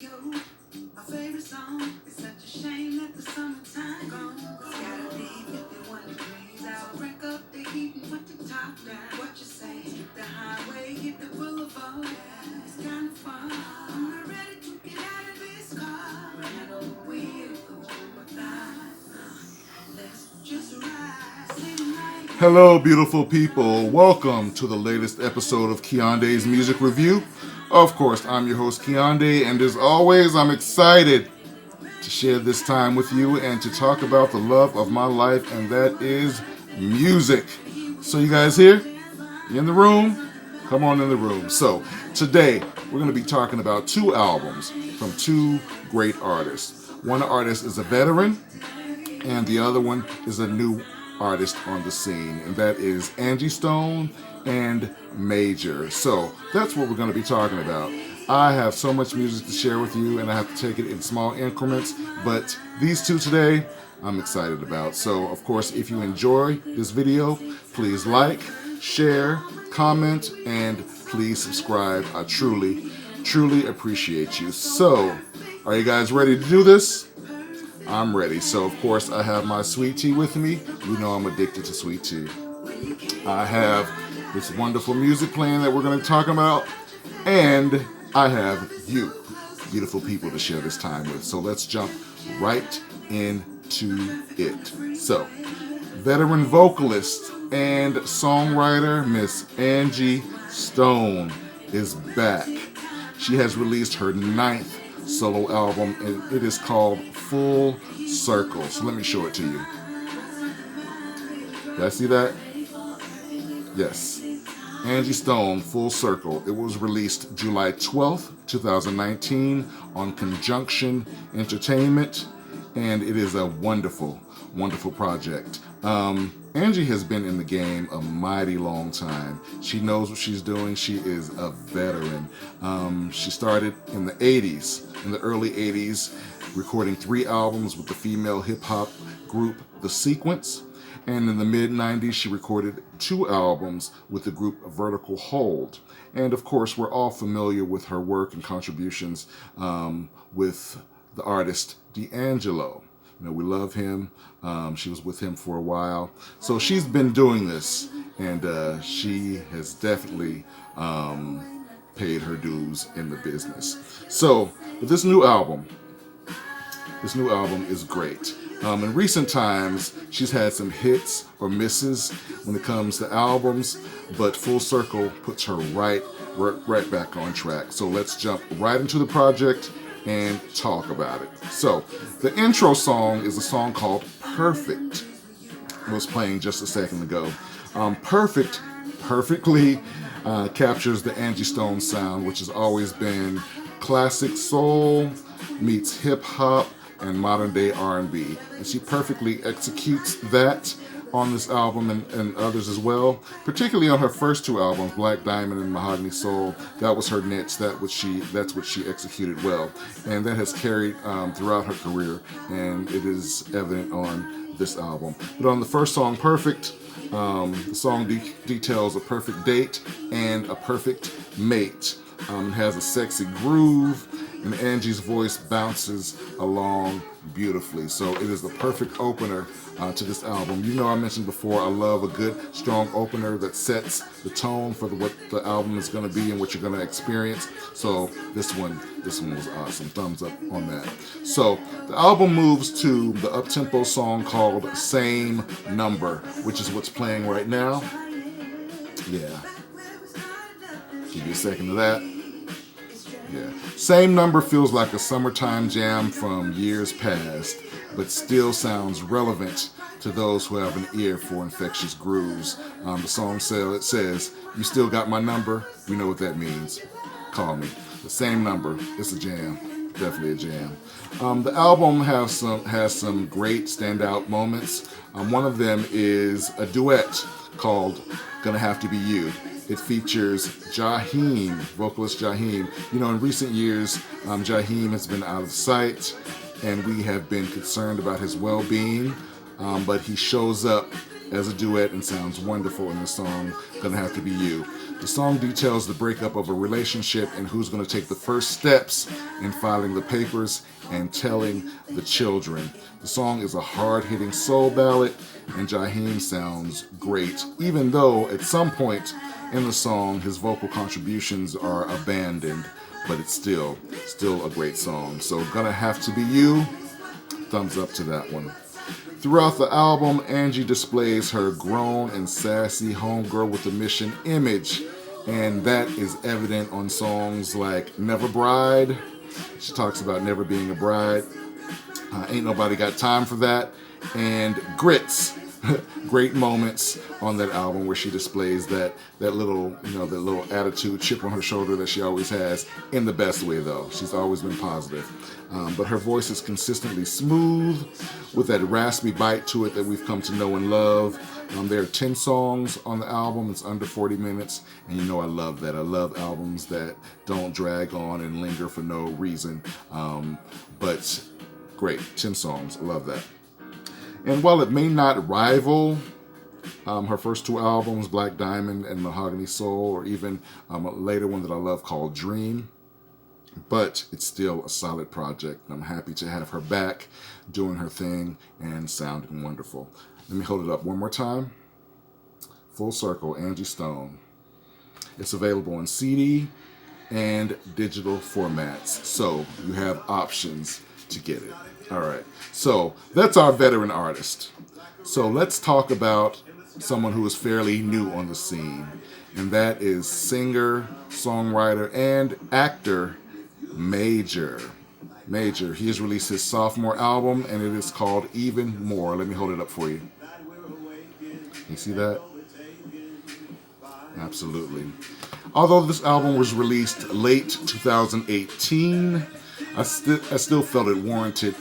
Yo, my favorite song. It's such a shame that the summertime gone. It's gotta be 51 degrees out. So crank up the heat and put the top down. What you say? Hit the highway, hit the boulevard. Yeah, it's kind of fun. I'm not ready to get out of this car. Run over the wheel, go on my thighs. Let's just ride. Sing like Hello, beautiful people. Welcome to the latest episode of Kiande's Music Review. Of course, I'm your host, Kiande, and as always, I'm excited to share this time with you and to talk about the love of my life, and that is music. So, you guys here? You in the room? Come on in the room. So, today, we're going to be talking about two albums from two great artists. One artist is a veteran, and the other one is a new artist on the scene, and that is Angie Stone and Major. So that's what we're going to be talking about. I have so much music to share with you, and I have to take it in small increments, but these two today, I'm excited about. So, of course, if you enjoy this video, please like, share, comment, and please subscribe. I truly appreciate you. So, are you guys ready to do this? I'm ready. So, of course, I have my sweet tea with me. You know I'm addicted to sweet tea. I have this wonderful music playing that we're going to talk about. And I have you, beautiful people, to share this time with. So, let's jump right into it. So, veteran vocalist and songwriter Miss Angie Stone is back. She has released her ninth solo album, and it is called Full Circle. So let me show it to you. Did I see that? Yes. Angie Stone, Full Circle. It was released July 12th, 2019 on Conjunction Entertainment, and it is a wonderful project. Angie has been in the game a mighty long time. She knows what she's doing. She is a veteran. She started in the 80s, in the early 80s, recording 3 albums with the female hip-hop group The Sequence. And in the mid-90s, she recorded 2 albums with the group Vertical Hold. And of course, we're all familiar with her work and contributions with the artist D'Angelo. You know, we love him. She was with him for a while. So she's been doing this, and she has definitely paid her dues in the business. So, with this new album is great. In recent times, she's had some hits or misses when it comes to albums, but Full Circle puts her right back on track. So let's jump right into the project and talk about it. So, the intro song is a song called Perfect. It was playing just a second ago. Perfectly captures the Angie Stone sound, which has always been classic soul meets hip hop and modern day R&B. And she perfectly executes that on this album and others as well, particularly on her first 2 albums, Black Diamond and Mahogany Soul. That was her niche. That's what she executed well, and that has carried throughout her career, and it is evident on this album. But on the first song, Perfect, the song details a perfect date and a perfect mate. It has a sexy groove, and Angie's voice bounces along beautifully. So it is the perfect opener to this album. You know, I mentioned before, I love a good, strong opener that sets the tone for what the album is going to be and what you're going to experience. So this one was awesome. Thumbs up on that. So the album moves to the up-tempo song called Same Number, which is what's playing right now. Yeah. Give you a second of that. Yeah. Same Number feels like a summertime jam from years past, but still sounds relevant to those who have an ear for infectious grooves. The song says, "You still got my number? You know what that means. Call me." The Same Number. It's a jam. Definitely a jam. The album has some great standout moments. One of them is a duet called "Gonna Have to Be You." It features Jaheim, vocalist Jaheim. You know, in recent years, Jaheim has been out of sight, and we have been concerned about his well-being, but he shows up as a duet and sounds wonderful in the song Gonna Have to Be You. The song details the breakup of a relationship and who's going to take the first steps in filing the papers and telling the children. The song is a hard-hitting soul ballad, and Jaheim sounds great, even though at some point in the song his vocal contributions are abandoned, but it's still a great song. So Gonna Have to Be You, thumbs up to that one. Throughout the album, Angie displays her grown and sassy homegirl with a mission image, and that is evident on songs like Never Bride. She talks about never being a bride. Ain't Nobody Got Time for That, and Grits. Great moments on that album where she displays that little, that little attitude, chip on her shoulder that she always has, in the best way though. She's always been positive. But her voice is consistently smooth with that raspy bite to it that we've come to know and love. There are 10 songs on the album. It's under 40 minutes, and I love that. I love albums that don't drag on and linger for no reason. But great, 10 songs. I love that. And while it may not rival her first two albums, Black Diamond and Mahogany Soul, or even a later one that I love called Dream, but it's still a solid project. I'm happy to have her back doing her thing and sounding wonderful. Let me hold it up one more time. Full Circle, Angie Stone. It's available on CD and digital formats, so you have options to get it. All right, so that's our veteran artist. So let's talk about someone who is fairly new on the scene, and that is singer, songwriter, and actor Major. He has released his sophomore album, and it is called Even More. Let me hold it up for you. You see that? Absolutely. Although this album was released late 2018, I still felt it warranted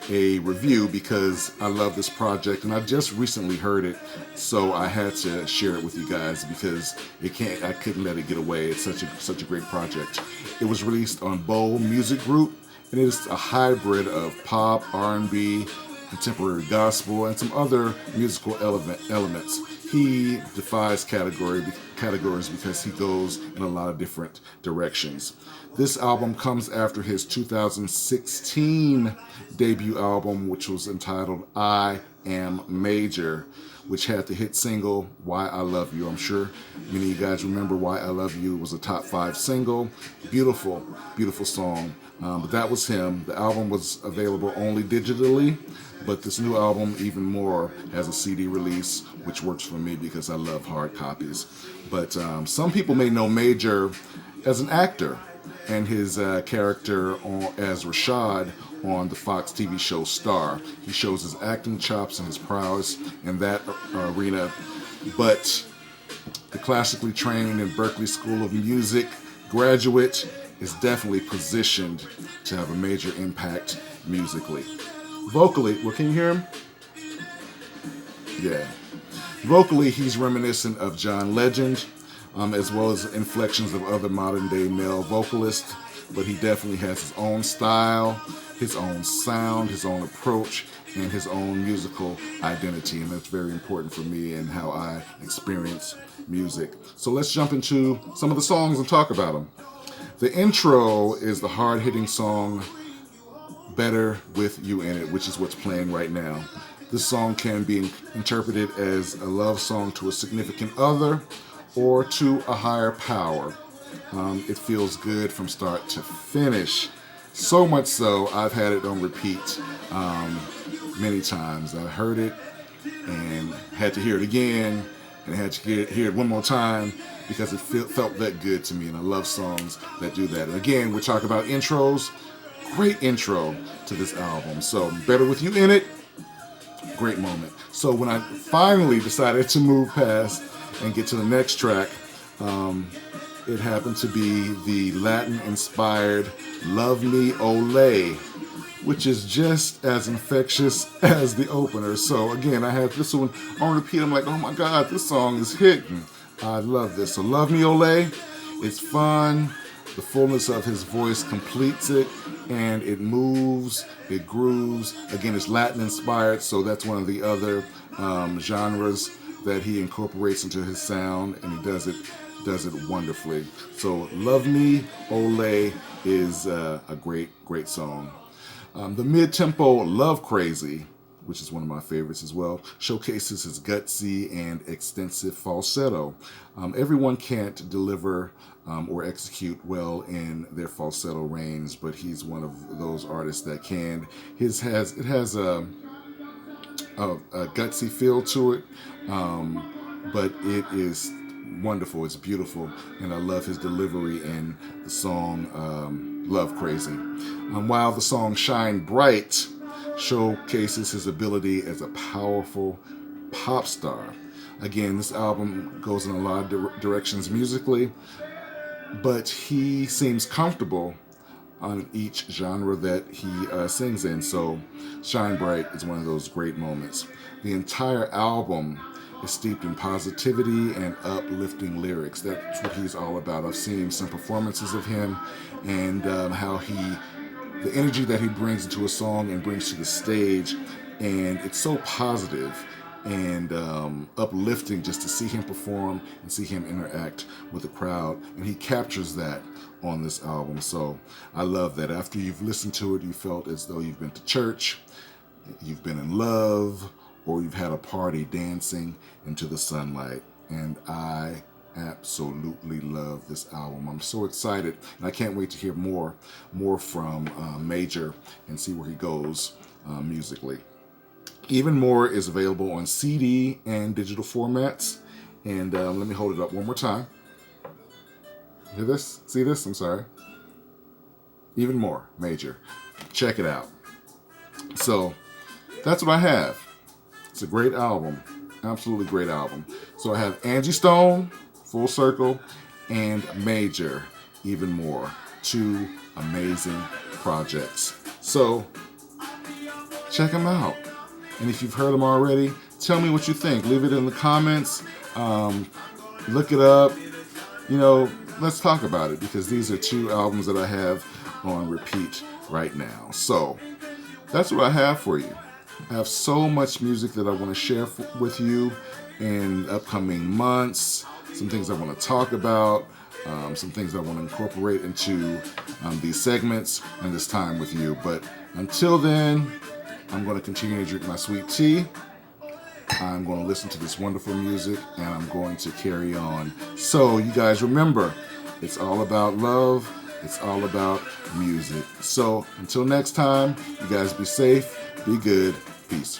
a review because I love this project, and I just recently heard it, so I had to share it with you guys because I couldn't let it get away. It's such a great project. It was released on Bowl Music Group, and it is a hybrid of pop, R&B, contemporary gospel, and some other musical elements. He defies categories because he goes in a lot of different directions. This album comes after his 2016 debut album, which was entitled I Am Major, which had the hit single Why I Love You. I'm sure many of you guys remember Why I Love You. It was a top 5 single. Beautiful, beautiful song. But that was him. The album was available only digitally, but this new album, Even More, has a CD release, which works for me because I love hard copies. But some people may know Major as an actor, and his character as Rashad on the Fox TV show Star. He shows his acting chops and his prowess in that arena. But the classically trained in Berklee School of Music graduate is definitely positioned to have a major impact musically. Vocally, can you hear him? Yeah. Vocally, he's reminiscent of John Legend, as well as inflections of other modern-day male vocalists, but he definitely has his own style, his own sound, his own approach, and his own musical identity, and that's very important for me and how I experience music. So let's jump into some of the songs and talk about them. The intro is the hard-hitting song Better With You In It, which is what's playing right now. This song can be interpreted as a love song to a significant other or to a higher power. It feels good from start to finish. So much so, I've had it on repeat many times. I heard it and had to hear it again and had to hear it one more time because it felt that good to me, and I love songs that do that. And again, we're talking about intros. Great intro to this album. So, Better With You In It, great moment. So when I finally decided to move past and get to the next track, it happened to be the Latin-inspired Love Me Ole, which is just as infectious as the opener. So again, I had this one on repeat. I'm like, oh my God, this song is hitting. I love this. So Love Me Ole, it's fun. The fullness of his voice completes it, and it moves, it grooves. Again, it's Latin-inspired, so that's one of the other genres that he incorporates into his sound, and he does it does it wonderfully. So Love Me, Ole is a great song. The mid-tempo Love Crazy, which is one of my favorites as well, showcases his gutsy and extensive falsetto. Everyone can't deliver or execute well in their falsetto range, but he's one of those artists that can. It has a gutsy feel to it, but it is wonderful. It's beautiful, and I love his delivery in the song Love Crazy. While the song Shine Bright showcases his ability as a powerful pop star. Again, this album goes in a lot of directions musically, but he seems comfortable on each genre that he sings in. So Shine Bright is one of those great moments. The entire album is steeped in positivity and uplifting lyrics. That's what he's all about. I've seen some performances of him and how the energy that he brings into a song and brings to the stage, and it's so positive and uplifting just to see him perform and see him interact with the crowd, and he captures that on this album. So I love that. After you've listened to it, you felt as though you've been to church, you've been in love, or you've had a party dancing into the sunlight. And I absolutely love this album. I'm so excited, and I can't wait to hear more from Major and see where he goes musically. Even More is available on CD and digital formats. And let me hold it up one more time. Hear this? See this? I'm sorry. Even More, Major. Check it out. So that's what I have. It's a great album. Absolutely great album. So I have Angie Stone, Full Circle, and Major, Even More. Two amazing projects. So check them out. And if you've heard them already, tell me what you think. Leave it in the comments. Look it up. Let's talk about it, because these are two albums that I have on repeat right now. So that's what I have for you. I have so much music that I want to share with you in upcoming months. Some things I want to talk about. Some things I want to incorporate into these segments and this time with you. But until then, I'm going to continue to drink my sweet tea. I'm going to listen to this wonderful music, and I'm going to carry on. So you guys remember, it's all about love. It's all about music. So until next time, you guys be safe, be good, peace.